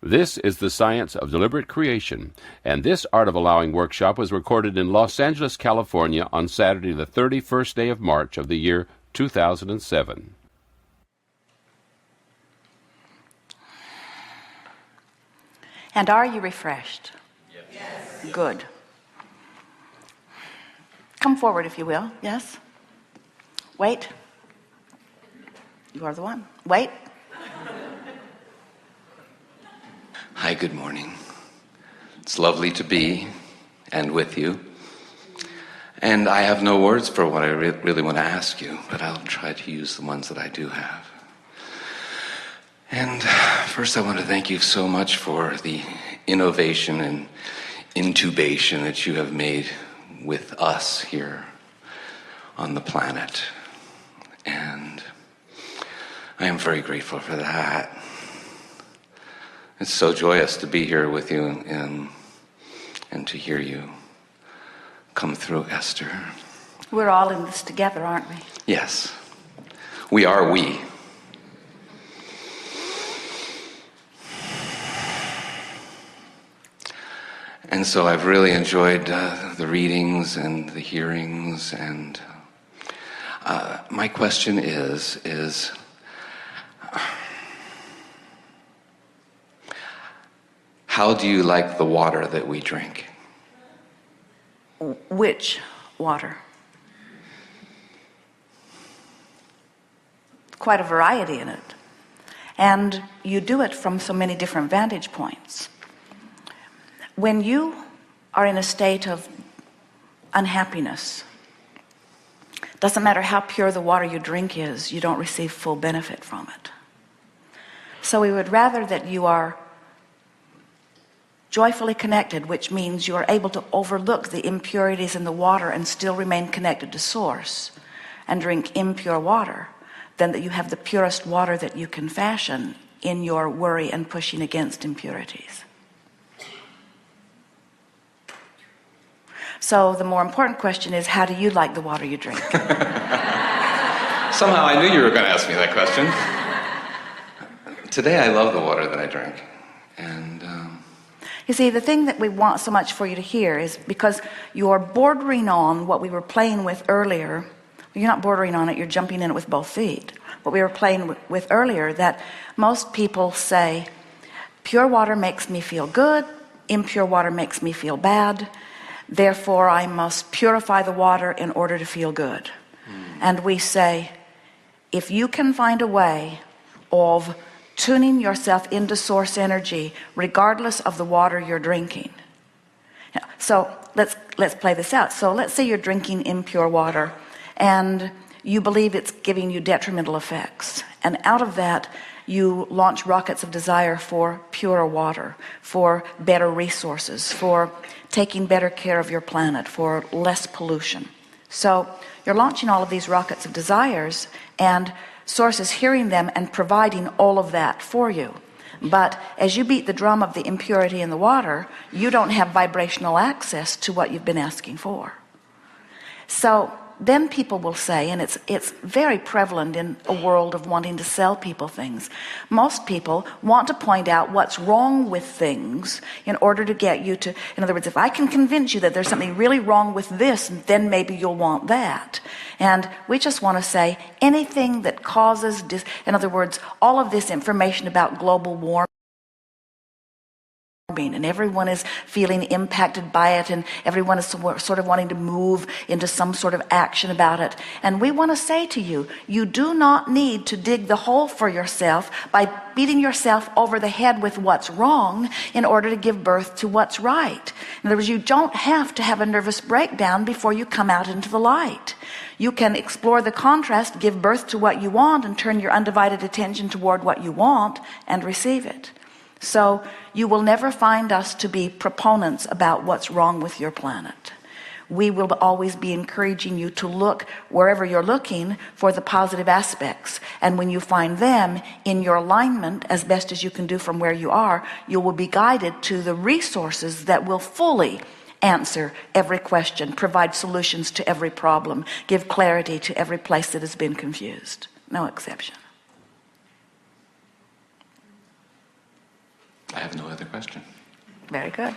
This is the science of deliberate creation, and this Art of Allowing workshop was recorded in Los Angeles, California on Saturday, the 31st day of March of the year 2007. And are you refreshed? Yes. Good. Come forward if you will. Yes? Wait. You are the one. Wait. Hi, good morning. It's lovely to be and with you. And I have no words for what I really want to ask you, but I'll try to use the ones that I do have. And first I want to thank you so much for the innovation and intubation that you have made with us here on the planet. And I am very grateful for that. It's so joyous to be here with you and to hear you come through, Esther. We're all in this together, aren't we? Yes. We are we. And so I've really enjoyed the readings and the hearings, and my question is how do you like the water that we drink? Which water? Quite a variety in it. And you do it from so many different vantage points. When you are in a state of unhappiness, doesn't matter how pure the water you drink is, you don't receive full benefit from it. So we would rather that you are joyfully connected, which means you are able to overlook the impurities in the water and still remain connected to source and drink impure water, than that you have the purest water that you can fashion in your worry and pushing against impurities. So the more important question is, how do you like the water you drink? Somehow I knew you were going to ask me that question. Today I love the water that I drink. And you see, the thing that we want so much for you to hear is because you're bordering on what we were playing with earlier. You're not bordering on it, you're jumping in it with both feet. What we were playing with earlier, that most people say, pure water makes me feel good, impure water makes me feel bad, therefore I must purify the water in order to feel good. And we say, if you can find a way of tuning yourself into source energy regardless of the water you're drinking. So let's play this out. So let's say you're drinking impure water and you believe it's giving you detrimental effects, and out of that you launch rockets of desire for purer water, for better resources, for taking better care of your planet, for less pollution. So you're launching all of these rockets of desires, and source is hearing them and providing all of that for you. But as you beat the drum of the impurity in the water, you don't have vibrational access to what you've been asking for. So then people will say, and it's very prevalent in a world of wanting to sell people things, most people want to point out what's wrong with things in order to get you to, in other words, if I can convince you that there's something really wrong with this, then maybe you'll want that. And we just want to say anything that causes in other words, all of this information about global warming, and everyone is feeling impacted by it, and everyone is sort of wanting to move into some sort of action about it. And we want to say to you, you do not need to dig the hole for yourself by beating yourself over the head with what's wrong in order to give birth to what's right. In other words, you don't have to have a nervous breakdown before you come out into the light. You can explore the contrast, give birth to what you want, and turn your undivided attention toward what you want and receive it. So you will never find us to be proponents about what's wrong with your planet. We will always be encouraging you to look wherever you're looking for the positive aspects. And when you find them in your alignment, as best as you can do from where you are, you will be guided to the resources that will fully answer every question, provide solutions to every problem, give clarity to every place that has been confused. No exception. I have no other question. Very good.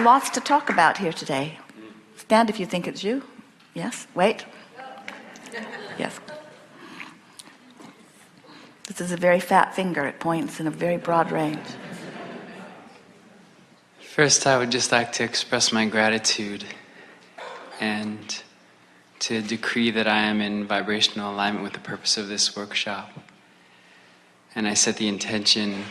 Lots to talk about here today. Stand if you think it's you. Yes. Wait. Yes. This is a very fat finger. It points in a very broad range. First, I would just like to express my gratitude and to decree that I am in vibrational alignment with the purpose of this workshop. And I set the intention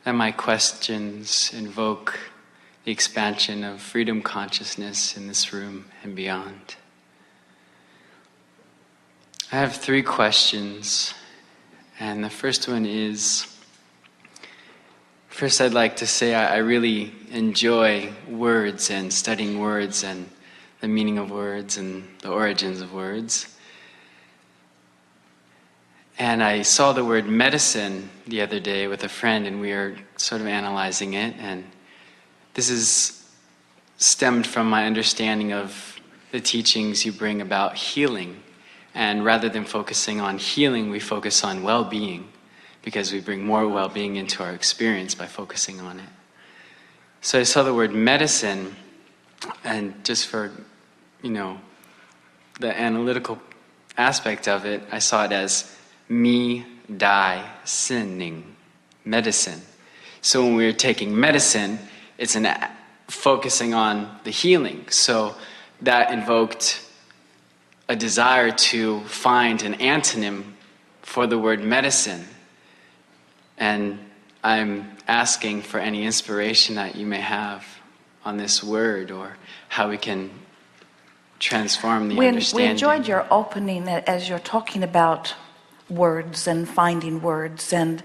that my questions invoke the expansion of freedom consciousness in this room and beyond. I have 3 questions, and the first one is, first I'd like to say I really enjoy words and studying words and the meaning of words and the origins of words. And I saw the word medicine the other day with a friend, and we were sort of analyzing it, and this is stemmed from my understanding of the teachings you bring about healing. And rather than focusing on healing, we focus on well-being, because we bring more well-being into our experience by focusing on it. So I saw the word medicine, and just for, the analytical aspect of it, I saw it as sinning, medicine. So when we're taking medicine, it's focusing on the healing. So that invoked a desire to find an antonym for the word medicine. And I'm asking for any inspiration that you may have on this word, or how we can transform the understanding. We enjoyed your opening as you're talking about words and finding words, and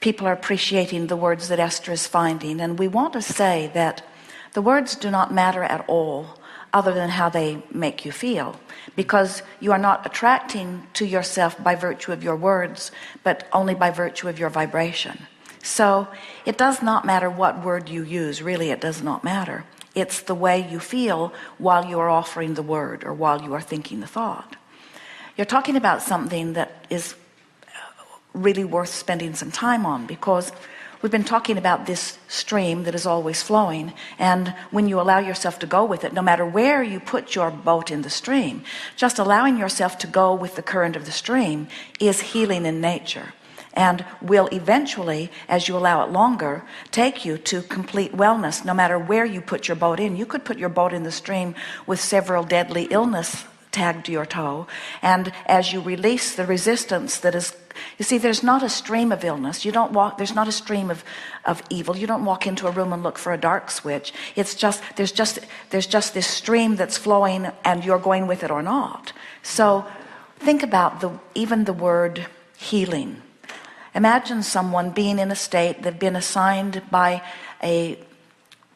people are appreciating the words that Esther is finding. And we want to say that the words do not matter at all, other than how they make you feel, because you are not attracting to yourself by virtue of your words, but only by virtue of your vibration. So it does not matter what word you use. Really, it does not matter. It's the way you feel while you are offering the word, or while you are thinking the thought. You're talking about something that is really worth spending some time on, because we've been talking about this stream that is always flowing, and when you allow yourself to go with it, no matter where you put your boat in the stream, just allowing yourself to go with the current of the stream is healing in nature, and will eventually, as you allow it longer, take you to complete wellness. No matter where you put your boat in, you could put your boat in the stream with several deadly illness tagged to your toe, and as you release the resistance that is, you see, there's not a stream of illness. You don't walk, there's not a stream of evil. You don't walk into a room and look for a dark switch. It's just, there's just this stream that's flowing, and you're going with it or not. So think about even the word healing. Imagine someone being in a state, they've been assigned by a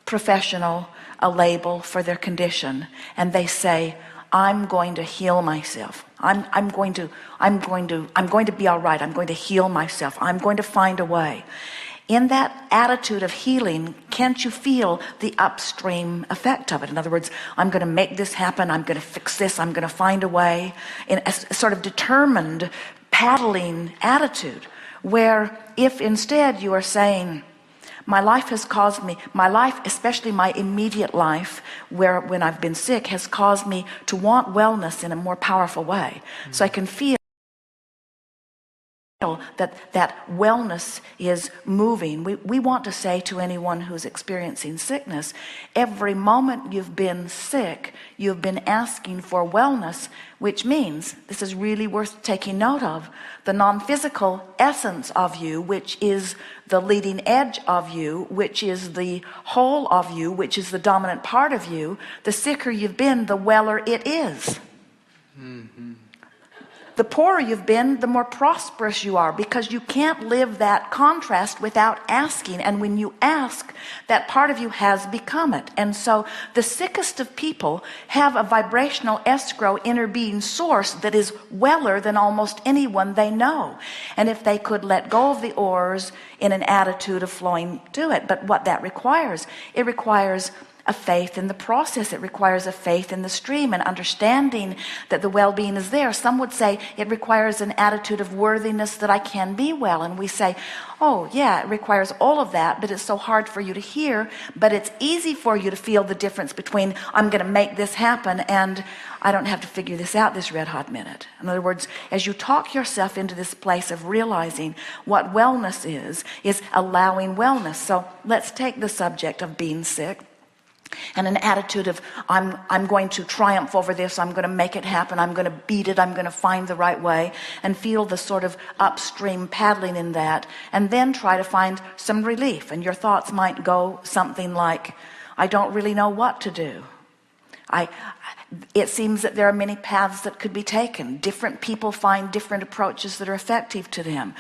professional a label for their condition, and they say, I'm going to heal myself. I'm going to be all right. I'm going to heal myself. I'm going to find a way. In that attitude of healing, can't you feel the upstream effect of it? In other words, I'm going to make this happen. I'm going to fix this. I'm going to find a way. In a sort of determined paddling attitude, where if instead you are saying, my life has caused me, my life, especially my immediate life, when I've been sick, has caused me to want wellness in a more powerful way. So I can feel that wellness is moving. We want to say to anyone who's experiencing sickness, every moment you've been sick, you've been asking for wellness, which means, this is really worth taking note of, the non-physical essence of you, which is the leading edge of you, which is the whole of you, which is the dominant part of you, the sicker you've been, the weller it is. Mm-hmm. The poorer you've been, the more prosperous you are, because you can't live that contrast without asking. And when you ask, that part of you has become it. And so the sickest of people have a vibrational escrow inner being source that is weller than almost anyone they know. And if they could let go of the oars in an attitude of flowing to it. But what that requires, it requires a faith in the process. It requires a faith in the stream and understanding that the well-being is there. Some would say it requires an attitude of worthiness that I can be well. And we say, oh yeah, it requires all of that, but it's so hard for you to hear. But it's easy for you to feel the difference between I'm going to make this happen and I don't have to figure this out this red hot minute. In other words, as you talk yourself into this place of realizing what wellness is allowing wellness. So let's take the subject of being sick and an attitude of I'm going to triumph over this, I'm going to make it happen, I'm going to beat it, I'm going to find the right way, and feel the sort of upstream paddling in that, and then try to find some relief. And your thoughts might go something like, I don't really know what to do. It seems that there are many paths that could be taken. Different people find different approaches that are effective to them.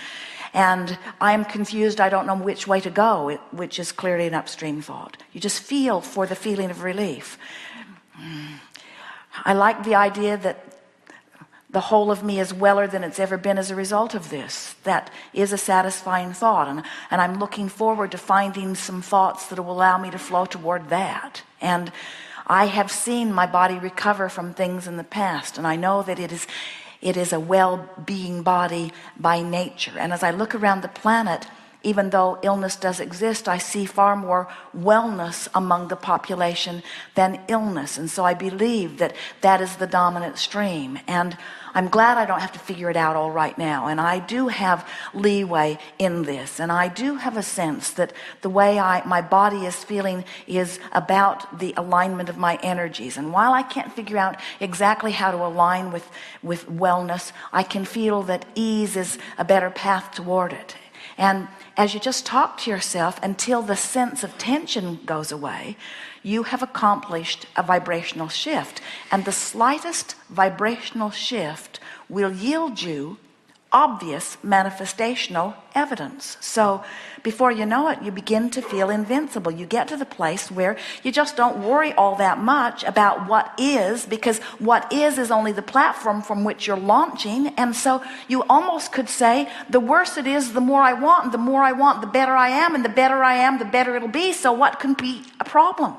And I am confused, I don't know which way to go, which is clearly an upstream thought. You just feel for the feeling of relief. I like the idea that the whole of me is weller than it's ever been as a result of this. That is a satisfying thought. And I'm looking forward to finding some thoughts that will allow me to flow toward that. And I have seen my body recover from things in the past, and I know that it is a well-being body by nature. And as I look around the planet, even though illness does exist, I see far more wellness among the population than illness. And so I believe that that is the dominant stream. And I'm glad I don't have to figure it out all right now. And I do have leeway in this. And I do have a sense that the way my body is feeling is about the alignment of my energies. And while I can't figure out exactly how to align with wellness, I can feel that ease is a better path toward it. And as you just talk to yourself until the sense of tension goes away, you have accomplished a vibrational shift. And the slightest vibrational shift will yield you obvious manifestational evidence. So before you know it, you begin to feel invincible. You get to the place where you just don't worry all that much about what is, because what is only the platform from which you're launching. And so you almost could say, the worse it is, the more I want, and the more I want, the better I am, and the better I am, the better it'll be. So what can be a problem?